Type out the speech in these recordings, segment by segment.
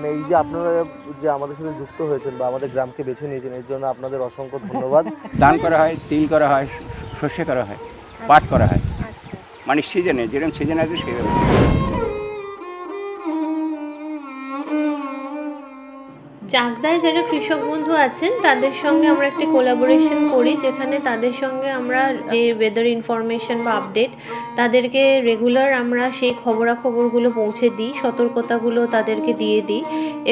এই যে আপনারা যে আমাদের সাথে যুক্ত হয়েছেন বা আমাদের গ্রামকে বেছে নিয়েছেন, এর জন্য আপনাদের অসংখ্য ধন্যবাদ। ধান করা হয়, তিল করা হয়, শস্য করা হয়, পাট করা হয়, মানে সিজনে যেরকম সিজন আছে সেভাবে। চাকদায় যারা কৃষক বন্ধু আছেন তাদের সঙ্গে আমরা একটি কোলাবোরেশন করি, যেখানে তাদের সঙ্গে আমরা যে ওয়েদার ইনফরমেশন বা আপডেট তাদেরকে রেগুলার আমরা সেই খবরাখবরগুলো পৌঁছে দিই, সতর্কতাগুলো তাদেরকে দিয়ে দিই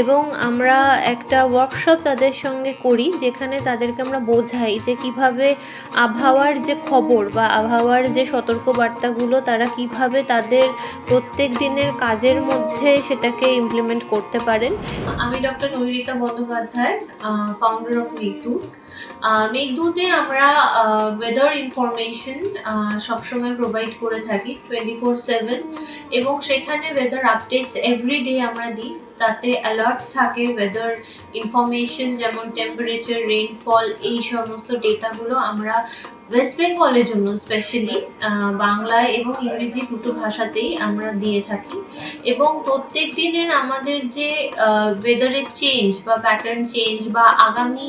এবং আমরা একটা ওয়ার্কশপ তাদের সঙ্গে করি যেখানে তাদেরকে আমরা বোঝাই যে কিভাবে আবহাওয়ার যে খবর বা আবহাওয়ার যে সতর্কবার্তাগুলো তারা কিভাবে তাদের প্রত্যেক দিনের কাজের মধ্যে সেটাকে ইমপ্লিমেন্ট করতে পারেন। আমি doctor Nairita Bandyopadhyay, founder of Meghdoot. মেঘদূতে আমরা ওয়েদার ইনফরমেশন সবসময় প্রোভাইড করে থাকি 24/7 এবং সেখানে ওয়েদার আপডেটস এভরিডে আমরা দিই। তাতে অ্যালার্টস থাকে ওয়েদার ইনফরমেশন, যেমন টেম্পারেচার, রেইনফল, এই সমস্ত ডেটাগুলো আমরা ওয়েস্ট বেঙ্গলের জন্য স্পেশালি বাংলায় এবং ইংরেজি দুটো ভাষাতেই আমরা দিয়ে থাকি এবং প্রত্যেক দিনের আমাদের যে ওয়েদারের চেঞ্জ বা প্যাটার্ন চেঞ্জ বা আগামী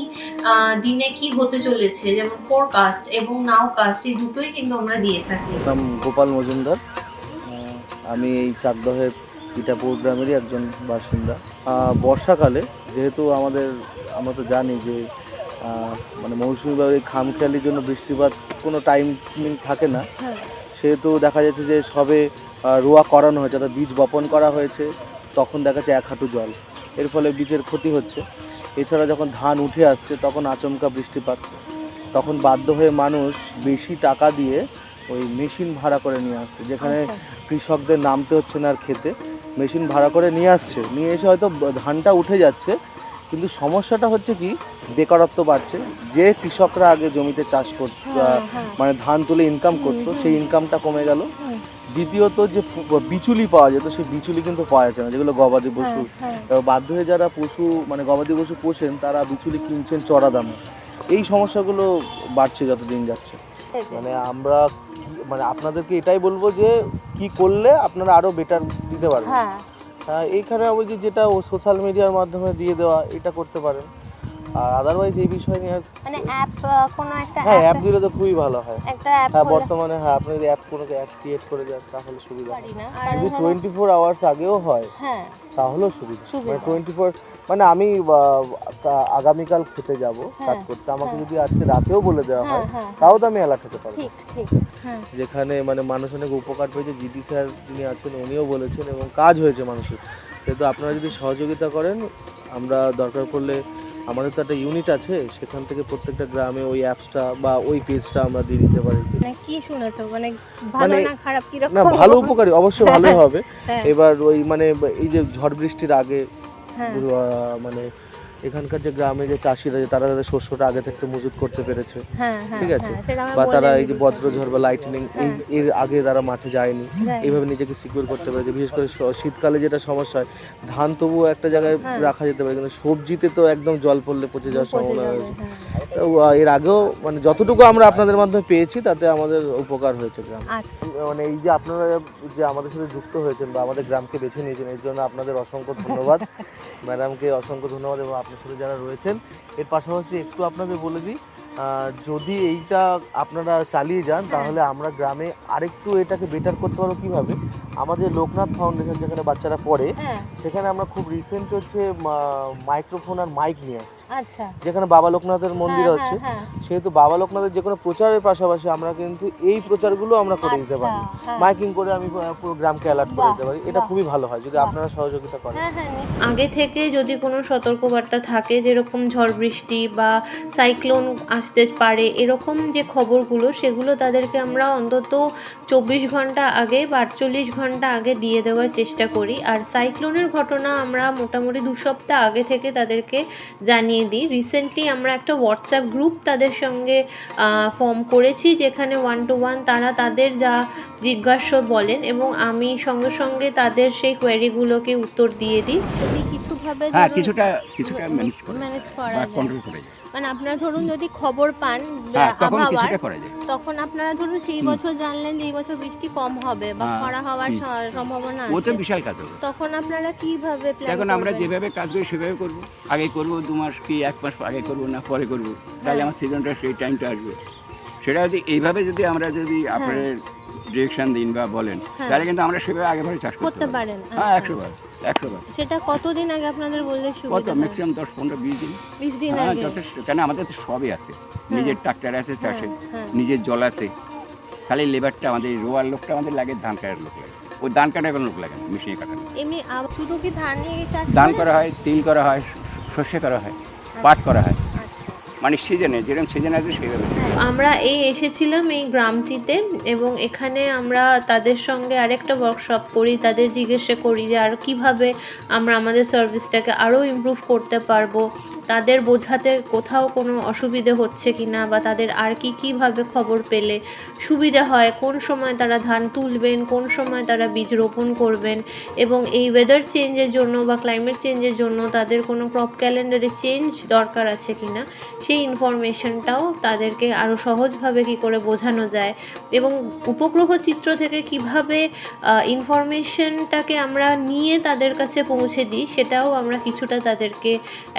দিনে কি হতে চলেছে, যেমন ফোরকাস্ট এবং নাওকাস্ট, এই দুটোই কিন্তু আমরা দিয়ে থাকি। নাম গোপাল মজুমদার, আমি এই চাকদহের ইটাপুর গ্রামেরই একজন বাসিন্দা। বর্ষাকালে যেহেতু আমরা তো জানি যে মানে মৌসুমি বা এই খামখেয়ালির জন্য বৃষ্টিপাত কোনো টাইমিং থাকে না, সেহেতু দেখা যাচ্ছে যে সবে রোয়া করানো হয়েছে, অর্থাৎ বীজ বপন করা হয়েছে, তখন দেখা যাচ্ছে 1 হাঁটু জল, এর ফলে বীজের ক্ষতি হচ্ছে। এছাড়া যখন ধান উঠে আসছে তখন আচমকা বৃষ্টিপাত, তখন বাধ্য হয়ে মানুষ বেশি টাকা দিয়ে ওই মেশিন ভাড়া করে নিয়ে আসছে, যেখানে কৃষকদের নামতে হচ্ছে না আর খেতে, মেশিন ভাড়া করে নিয়ে আসছে, নিয়ে এসে হয়তো ধানটা উঠে যাচ্ছে, কিন্তু সমস্যাটা হচ্ছে কি বেকারত্ব বাড়ছে। যে কৃষকরা আগে জমিতে চাষ করত, মানে ধান তুলে ইনকাম করতো, সেই ইনকামটা কমে গেল। দ্বিতীয়ত যে বিচুলি পাওয়া যেত সেই বিচুলি কিন্তু পাওয়া যাচ্ছে না, যেগুলো গবাদি পশু, বাধ্য হয়ে যারা পশু মানে গবাদি পশু পোষেন তারা বিচুলি কিনছেন চড়া দামে। এই সমস্যাগুলো বাড়ছে যত দিন যাচ্ছে। মানে আমরা মানে আপনাদেরকে এটাই বলবো যে কি করলে আপনারা আরো বেটার দিতে পারবেন। এইখানে ওই যেটা সোশ্যাল মিডিয়ার মাধ্যমে দিয়ে দেওয়া, এটা করতে পারেন। আর আদারওয়াইজ এই বিষয় নিয়ে মানে অ্যাপ কোনো একটা অ্যাপ দিলে তো খুবই ভালো হয়। একটা অ্যাপ বর্তমানে আপনি যদি অ্যাপ ক্রিয়েট করে দেন তাহলে সুবিধা হয়। যদি 24 আওয়ার্স আগেও হয় তাহলেও সুবিধা। মানে 24 মানে আমি আগামীকাল খেতে যাব কাজ করতে, আমাকে যদি আজকে রাতেও বলে দেওয়া হয় তাও তো আমি অ্যালার্ট হতে পারবো। যেখানে মানে মানুষ অনেক উপকার পেয়েছে, জিডি স্যার যিনি আছেন উনিও বলেছেন এবং কাজ হয়েছে মানুষের। সেহেতু আপনারা যদি সহযোগিতা করেন, আমরা দরকার পড়লে আমাদের তো একটা ইউনিট আছে, সেখান থেকে প্রত্যেকটা গ্রামে ওই অ্যাপসটা বা ওই পেজটা আমরা দিয়ে দিতে পারি। কি শুনেছো মানে ভালো না খারাপ, কি রকম? না, ভালো উপকারী, অবশ্যই ভালোই হবে। এবার ওই মানে এই যে ঝড় বৃষ্টির আগে মানে এখানকার যে গ্রামে যে চাষিরা তারা তাদের শস্যটা আগে থেকে মজুত করতে পেরেছে, ঠিক আছে, বা তারা এই যে বজ্রঝড় বা লাইটনিং এর আগে তারা মাঠে যায়নি, এইভাবে নিজেকে সিকিউর করতে পেরেছে। বিশেষ করে শীতকালে যেটা সমস্যা হয়, ধান তবুও একটা জায়গায় রাখা যেতে পারে, কিন্তু সবজিতে তো একদম জল পড়লে পচে যাওয়ার সম্ভাবনা রয়েছে। এর আগেও মানে যতটুকু আমরা আপনাদের মাধ্যমে পেয়েছি তাতে আমাদের উপকার হয়েছে গ্রাম। মানে এই যে আপনারা যে আমাদের সাথে যুক্ত হয়েছেন বা আমাদের গ্রামকে বেছে নিয়েছেন, এর জন্য আপনাদের অসংখ্য ধন্যবাদ। ম্যাডামকে অসংখ্য ধন্যবাদ এবং আপনার সাথে যারা রয়েছেন। এর পাশাপাশি একটু আপনাদের বলে দিই, যদি এইটা আপনারা চালিয়ে যান তাহলে আমরা গ্রামে আরেকটু এটাকে বেটার করতে পারবো। কীভাবে? আমাদের লোকনাথ ফাউন্ডেশন যেখানে বাচ্চারা পড়ে, সেখানে আমরা খুব রিসেন্ট হচ্ছে মাইক্রোফোন আর মাইক নিয়ে আসছি। যেখানে বাবা লোকনাথের মন্দির হচ্ছে, সেহেতু বাবা লোকনাথের যে কোনো প্রচারের পাশাপাশি আমরা কিন্তু এই প্রচারগুলো আমরা করে দিতে পারি। মাইকিং করে আমি পুরো গ্রামকে অ্যালার্ট করে দিতে পারি। এটা খুবই ভালো হয় যদি আপনারা সহযোগিতা করেন। আগে থেকে যদি কোনো সতর্কবার্তা থাকে, যেরকম ঝড় বৃষ্টি বা সাইক্লোন আসতে পারে এরকম যে খবরগুলো, সেগুলো তাদেরকে আমরা অন্তত 24 ঘন্টা আগে বা 48 ঘন্টা আগে দিয়ে দেওয়ার চেষ্টা করি। আর সাইক্লোনের ঘটনা আমরা মোটামুটি 2 সপ্তাহ আগে থেকে তাদেরকে জানিয়ে দিই। রিসেন্টলি আমরা একটা হোয়াটসঅ্যাপ গ্রুপ তাদের সঙ্গে ফর্ম করেছি, যেখানে 1 to 1 তারা তাদের যা জিজ্ঞাসা বলেন এবং আমি সঙ্গে সঙ্গে তাদের সেই কোয়েরিগুলোকে উত্তর দিয়ে দিই। কিছুভাবে কিছুটা ম্যানেজ করা কন্ট্রোল করে যায়। মানে আপনারা ধরুন যদি খবর পান হ্যাঁ, তখন আবহাওয়ার, কিছুটা করা যায়। তখন আপনারা ধরুন সেই বছর জানলেন যে এই বছর বৃষ্টি কম হবে বা হ্যাঁ, খরা হওয়ার হুম। সম্ভাবনা ও তো আছে, বিশাল কাজ হবে। তখন আপনারা কিভাবে প্ল্যান এখন আমরা করবেন? যেভাবে কাজ করি সেভাবে করবো। আগে করবো 2 মাস কি 1 মাস আগে করবো না পরে করবো, তাহলে হ্যাঁ। আমার সিজনটা সেই টাইমটা আসবে। সেটা যদি এইভাবে যদি আমরা যদি আপনার ডিরেকশন দিন বা বলেন, হ্যাঁ। তাহলে কিন্তু আমরা সেভাবে আগে ভাবে চাষ করতে করতে পারি। পারেন। হ্যাঁ, আচ্ছা। 100 বার। সেটা কতদিন আগে আপনাদের বললে কত সুবিধা হয়? ম্যাক্সিমাম 10, 15, 20 দিন। 20 দিন হ্যাঁ, আগে। যথেষ্ট। কেন আমাদের তো সবই আছে, নিজের ট্রাক্টর আছে চাষে, হ্যাঁ। নিজের জল আছে। খালি লেবারটা আমাদের রোয়ার লোকটা আমাদের লাগে, ধান কাটার লোক লাগে। ওই ধান কাটার কোনো লোক লাগে না, মেশিনে কাটার লোক। এমনি শুধু কি ধানই চাষ ধান করেন? করা হয়, তিল করা হয়, সর্ষে করা হয়, পাট করা হয়। আচ্ছা। মানে সিজনে যেরকম সিজন আছে সেইভাবে। আমরা এসেছিলাম এই গ্রামটিতে এবং এখানে আমরা তাদের সঙ্গে আরেকটা ওয়ার্কশপ করি, তাদের জিজ্ঞাসা করি যে আর কিভাবে আমরা আমাদের সার্ভিসটাকে আরও ইমপ্রুভ করতে পারবো, তাদের বোঝাতে কোথাও কোনো অসুবিধে হচ্ছে কি না, বা তাদের আর কীভাবে খবর পেলে সুবিধা হয়, কোন সময় তারা ধান তুলবেন, কোন সময় তারা বীজ রোপণ করবেন, এবং এই ওয়েদার চেঞ্জের জন্য বা ক্লাইমেট চেঞ্জের জন্য তাদের কোনো ক্রপ ক্যালেন্ডারে চেঞ্জ দরকার আছে কি না, সেই ইনফরমেশনটাও তাদেরকে আরও সহজভাবে কী করে বোঝানো যায়, এবং উপগ্রহ চিত্র থেকে কিভাবে ইনফরমেশনটাকে আমরা নিয়ে তাদের কাছে পৌঁছে দিই সেটাও আমরা কিছুটা তাদেরকে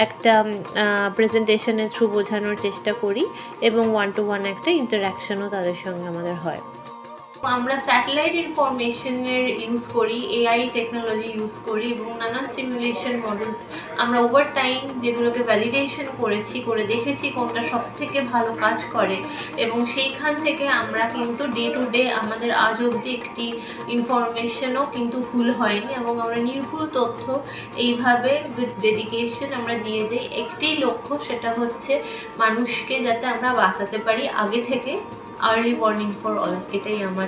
একটা প্রেজেন্টেশনের থ্রু বোঝানোর চেষ্টা করি, এবং 1-to-1 একটা ইন্টারাকশনও তাদের সঙ্গে আমাদের হয়। আমরা স্যাটেলাইট ইনফরমেশনের ইউজ করি, এআই টেকনোলজি ইউজ করি, এবং নানান সিমুলেশন মডেলস আমরা ওভার টাইম যেগুলোকে ভ্যালিডেশন করে দেখেছি কোনটা সব থেকে ভালো কাজ করে, এবং সেইখান থেকে আমরা কিন্তু ডে টু ডে আমাদের আজ অবধি একটি ইনফরমেশনও কিন্তু ভুল হয়নি, এবং আমরা নির্ভুল তথ্য এইভাবে উইথ ডেডিকেশন আমরা দিয়ে যাই। একটি লক্ষ্য, সেটা হচ্ছে মানুষকে যাতে আমরা বাঁচাতে পারি আগে থেকে, আর্লি ওয়ার্নিং ফর অল, এটাই আমার।